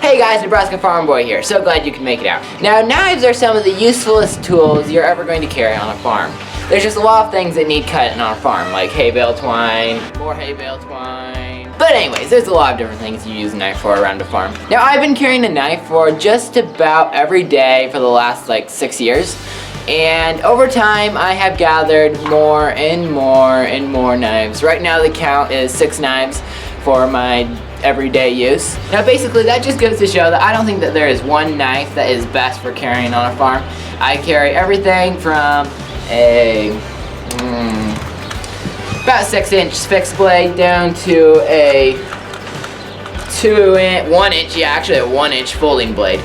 Hey guys, Nebraska Farm Boy here. So glad you can make it out. Now, knives are some of the usefulest tools you're ever going to carry on a farm. There's just a lot of things that need cutting on a farm, like hay bale twine, more hay bale twine. But anyways, there's a lot of different things you use a knife for around a farm. Now, I've been carrying a knife for just about every day for the last like 6 years. And over time, I have gathered more and more and more knives. Right now, the count is 6 knives for my everyday use. Now, basically, that just goes to show that I don't think that there is one knife that is best for carrying on a farm. I carry everything from a about 6-inch fixed blade down to a 1-inch folding blade.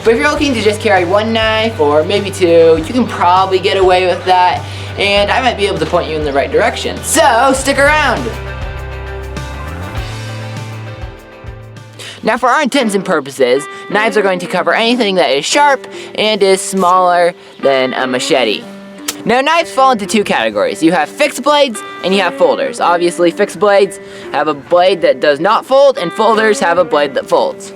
But if you're looking to just carry one knife or maybe two, you can probably get away with that, and I might be able to point you in the right direction. So stick around! Now, for our intents and purposes, knives are going to cover anything that is sharp and is smaller than a machete. Now, knives fall into two categories. You have fixed blades and you have folders. Obviously, fixed blades have a blade that does not fold, and folders have a blade that folds.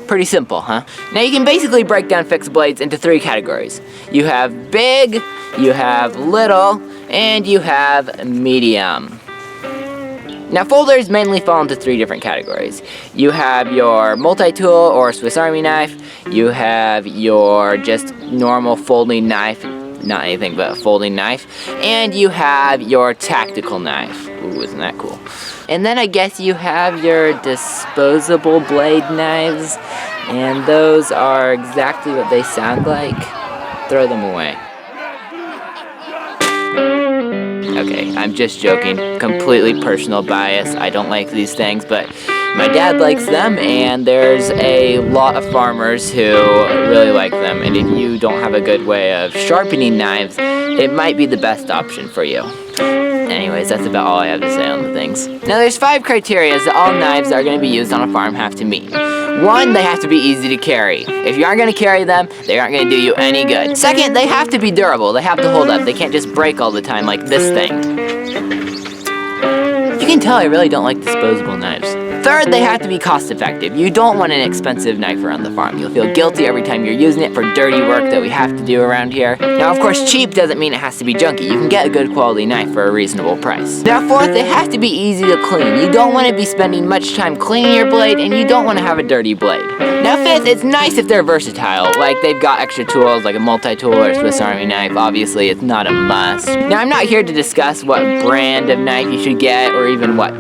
Pretty simple, huh? Now, you can basically break down fixed blades into 3 categories. You have big, you have little, and you have medium. Now, folders mainly fall into 3 different categories. You have your multi-tool or Swiss Army knife, you have your just normal folding knife, not anything but a folding knife, and you have your tactical knife. Ooh, isn't that cool? And then I guess you have your disposable blade knives, and those are exactly what they sound like. Throw them away. Okay, I'm just joking. Completely personal bias. I don't like these things, but my dad likes them, and there's a lot of farmers who really like them. And if you don't have a good way of sharpening knives, it might be the best option for you. Anyways, that's about all I have to say on the things. Now, there's 5 criteria that all knives that are going to be used on a farm have to meet. 1, they have to be easy to carry. If you aren't going to carry them, they aren't going to do you any good. 2nd, they have to be durable. They have to hold up. They can't just break all the time like this thing. You can tell I really don't like disposable knives. 3rd, they have to be cost effective. You don't want an expensive knife around the farm. You'll feel guilty every time you're using it for dirty work that we have to do around here. Now, of course, cheap doesn't mean it has to be junky. You can get a good quality knife for a reasonable price. Now, 4th, they have to be easy to clean. You don't want to be spending much time cleaning your blade, and you don't want to have a dirty blade. Now, 5th, it's nice if they're versatile, like they've got extra tools like a multi-tool or a Swiss Army knife. Obviously, it's not a must. Now, I'm not here to discuss what brand of knife you should get or even what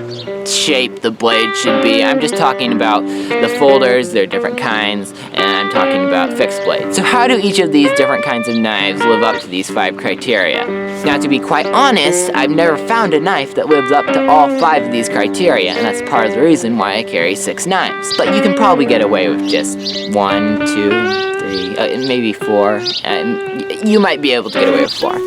shape the blade should be. I'm just talking about the folders, they're different kinds, and I'm talking about fixed blades. So how do each of these different kinds of knives live up to these 5 criteria? Now, to be quite honest, I've never found a knife that lives up to all 5 of these criteria, and that's part of the reason why I carry 6 knives. But you can probably get away with just 1, 2, 3, maybe 4, and you might be able to get away with 4.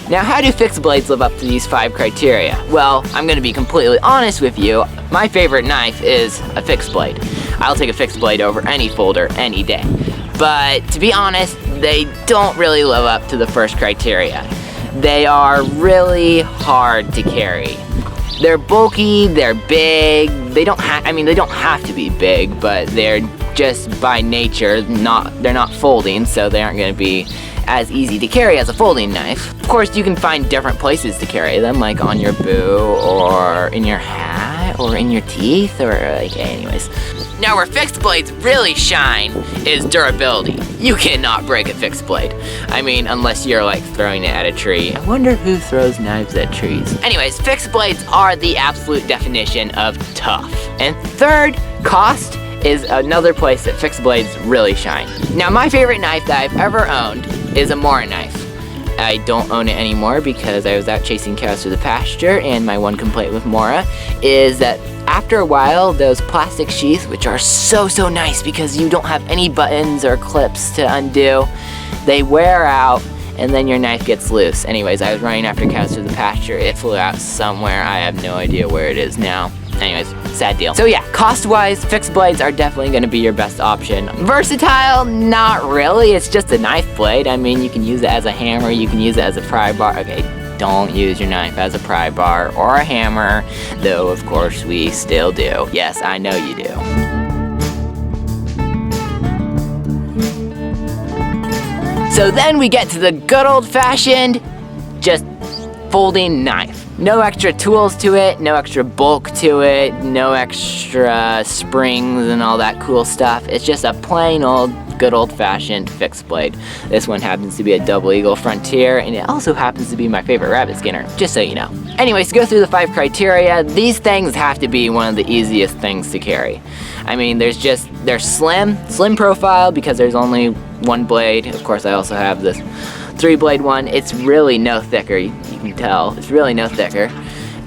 Now, how do fixed blades live up to these 5 criteria? Well, I'm going to be completely honest with you. My favorite knife is a fixed blade. I'll take a fixed blade over any folder any day. But to be honest, they don't really live up to the first criteria. They are really hard to carry. They're bulky, they're big. They don't have to be big, but they're just by nature they're not folding, so they aren't going to be as easy to carry as a folding knife. Of course, you can find different places to carry them, like on your boo, or in your hat, or in your teeth, or like, anyways. Now, where fixed blades really shine is durability. You cannot break a fixed blade. I mean, unless you're like throwing it at a tree. I wonder who throws knives at trees. Anyways, fixed blades are the absolute definition of tough. And 3rd, cost is another place that fixed blades really shine. Now, my favorite knife that I've ever owned is a Mora knife. I don't own it anymore because I was out chasing cows through the pasture, and my one complaint with Mora is that after a while, those plastic sheaths, which are so nice because you don't have any buttons or clips to undo, they wear out, and then your knife gets loose. Anyways, I was running after cows through the pasture. It flew out somewhere. I have no idea where it is now. Anyways, sad deal. So yeah, cost-wise, fixed blades are definitely going to be your best option. Versatile? Not really. It's just a knife blade. I mean, you can use it as a hammer, you can use it as a pry bar. Okay, don't use your knife as a pry bar or a hammer, though of course we still do. Yes, I know you do. So then we get to the good old-fashioned, just folding knife. No extra tools to it, no extra bulk to it, no extra springs and all that cool stuff. It's just a plain old, good old-fashioned fixed blade. This one happens to be a Double Eagle Frontier, and it also happens to be my favorite rabbit skinner, just so you know. Anyways, to go through the 5 criteria, these things have to be one of the easiest things to carry. I mean, they're slim profile because there's only one blade. Of course, I also have this 3-blade one. It's really no thicker, you can tell. It's really no thicker.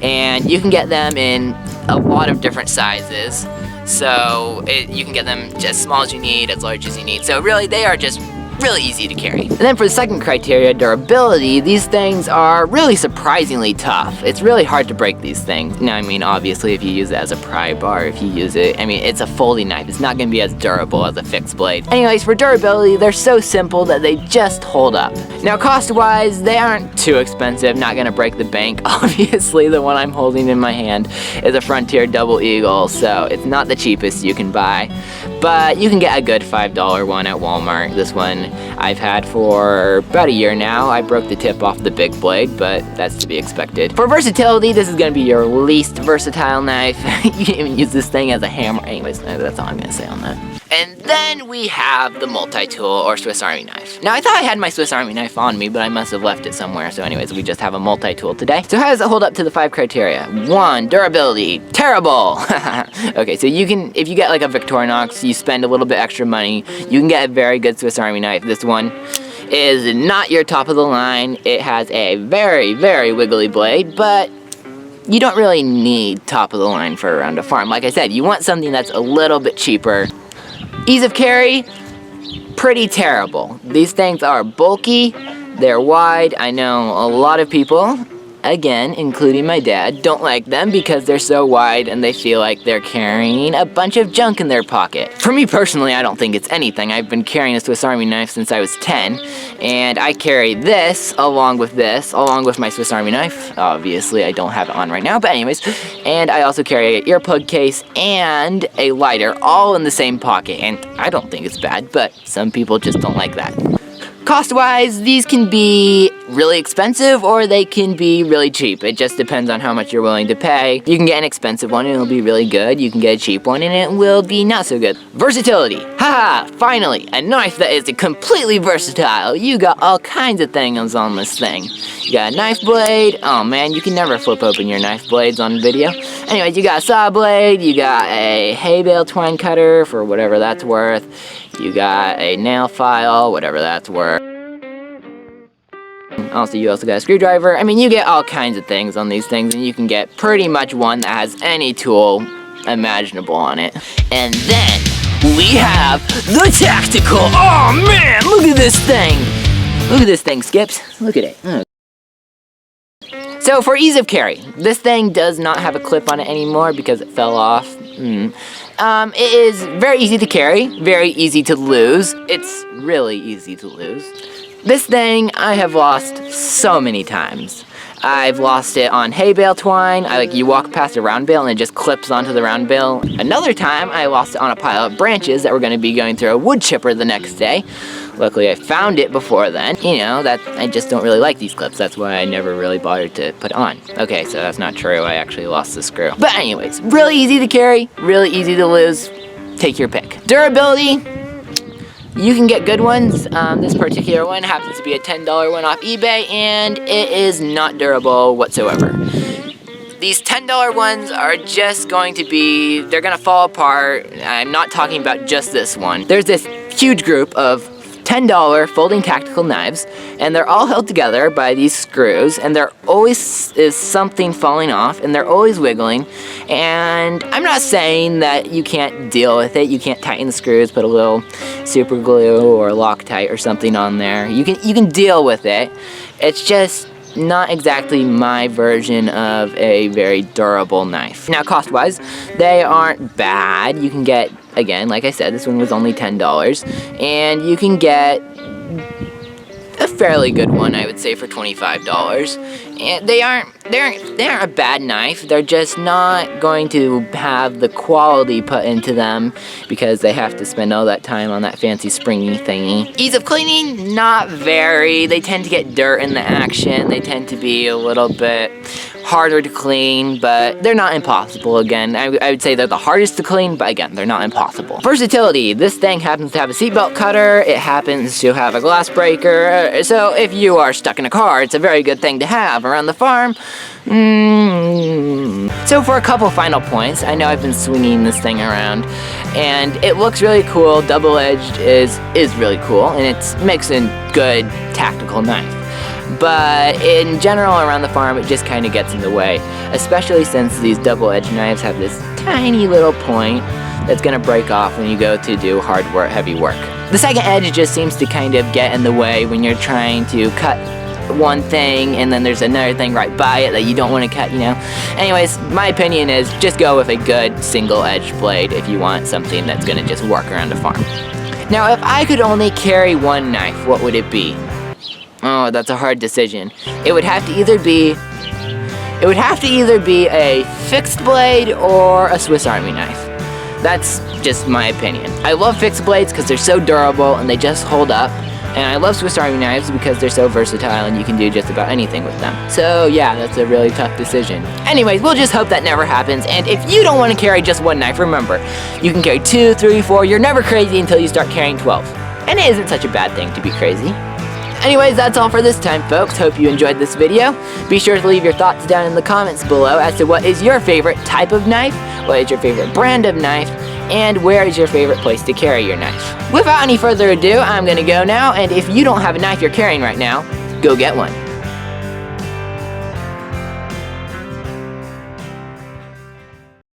And you can get them in a lot of different sizes. So you can get them just as small as you need, as large as you need. So really, they are just really easy to carry. And then for the second criteria, durability, these things are really surprisingly tough. It's really hard to break these things. Now, I mean, obviously, if you use it as a pry bar, if you use it, I mean, it's a folding knife. It's not gonna be as durable as a fixed blade. Anyways, for durability, they're so simple that they just hold up. Now, cost-wise, they aren't too expensive, not gonna break the bank. Obviously, the one I'm holding in my hand is a Frontier Double Eagle, so it's not the cheapest you can buy. But you can get a good $5 one at Walmart. This one I've had for about a year now. I broke the tip off the big blade, but that's to be expected. For versatility, this is gonna be your least versatile knife. You can even use this thing as a hammer. Anyways, that's all I'm gonna say on that. And then we have the multi-tool or Swiss Army knife. Now, I thought I had my Swiss Army knife on me, but I must have left it somewhere. So anyways, we just have a multi-tool today. So how does it hold up to the 5 criteria? 1, durability, terrible. Okay, so you can, if you get like a Victorinox, you spend a little bit extra money, you can get a very good Swiss Army knife. This one is not your top of the line. It has a very, very wiggly blade, but you don't really need top of the line for around a farm. Like I said, you want something that's a little bit cheaper. Ease of carry, pretty terrible. These things are bulky, they're wide. I know a lot of people, again, including my dad, don't like them because they're so wide and they feel like they're carrying a bunch of junk in their pocket. For me personally, I don't think it's anything. I've been carrying a Swiss Army knife since I was 10, and I carry this along with my Swiss Army knife. Obviously, I don't have it on right now, but anyways. And I also carry an earplug case and a lighter, all in the same pocket, and I don't think it's bad, but some people just don't like that. Cost-wise, these can be really expensive or they can be really cheap. It just depends on how much you're willing to pay. You can get an expensive one and it'll be really good. You can get a cheap one and it will be not so good. Versatility. Haha, finally, a knife that is completely versatile. You got all kinds of things on this thing. You got a knife blade. Oh man, you can never flip open your knife blades on video. Anyways, you got a saw blade. You got a hay bale twine cutter for whatever that's worth. You got a nail file, whatever that's worth. Also, you also got a screwdriver. I mean, you get all kinds of things on these things, and you can get pretty much one that has any tool imaginable on it. And then we have the tactical. Oh man, look at this thing. Look at this thing, Skips. Look at it. So for ease of carry, this thing does not have a clip on it anymore because it fell off. It is very easy to carry, very easy to lose. It's really easy to lose. This thing I have lost so many times. I've lost it on hay bale twine. You walk past a round bale and it just clips onto the round bale. Another time I lost it on a pile of branches that were going to be going through a wood chipper the next day. Luckily I found it before then. You know, that I just don't really like these clips. That's why I never really bothered to put on. Okay, so that's not true. I actually lost the screw. But anyways, really easy to carry, really easy to lose. Take your pick. Durability. You can get good ones. This particular one happens to be a $10 one off eBay, and it is not durable whatsoever. These $10 ones are just going to be, they're gonna fall apart. I'm not talking about just this one. There's this huge group of $10 folding tactical knives, and they're all held together by these screws, and there always is something falling off, and they're always wiggling. And I'm not saying that you can't deal with it. You can't tighten the screws, put a little super glue or Loctite or something on there. You can deal with it. It's just not exactly my version of a very durable knife. Now, cost-wise, they aren't bad. You can get, again, like I said, this one was only $10, and you can get a fairly good one, I would say, for $25. And they aren't a bad knife. They're just not going to have the quality put into them because they have to spend all that time on that fancy springy thingy. Ease of cleaning, not very. They tend to get dirt in the action. They tend to be a little bit harder to clean, but they're not impossible. Again, I would say they're the hardest to clean, but again, they're not impossible. Versatility. This thing happens to have a seatbelt cutter. It happens to have a glass breaker. So if you are stuck in a car, it's a very good thing to have around the farm. So for a couple final points, I know I've been swinging this thing around, and it looks really cool. Double-edged is really cool, and it makes a good tactical knife. But in general, around the farm, it just kind of gets in the way, especially since these double-edged knives have this tiny little point that's going to break off when you go to do hard work, heavy work. The second edge just seems to kind of get in the way when you're trying to cut one thing and then there's another thing right by it that you don't want to cut, you know. Anyways, my opinion is just go with a good single-edged blade if you want something that's going to just work around the farm. Now, if I could only carry one knife, what would it be? Oh, that's a hard decision. It would have to either be a fixed blade or a Swiss Army knife. That's just my opinion. I love fixed blades because they're so durable and they just hold up. And I love Swiss Army knives because they're so versatile and you can do just about anything with them. So yeah, that's a really tough decision. Anyways, we'll just hope that never happens. And if you don't want to carry just one knife, remember, you can carry 2, 3, 4. You're never crazy until you start carrying 12. And it isn't such a bad thing to be crazy. Anyways, that's all for this time, folks. Hope you enjoyed this video. Be sure to leave your thoughts down in the comments below as to what is your favorite type of knife, what is your favorite brand of knife, and where is your favorite place to carry your knife. Without any further ado, I'm gonna go now, and if you don't have a knife you're carrying right now, go get one.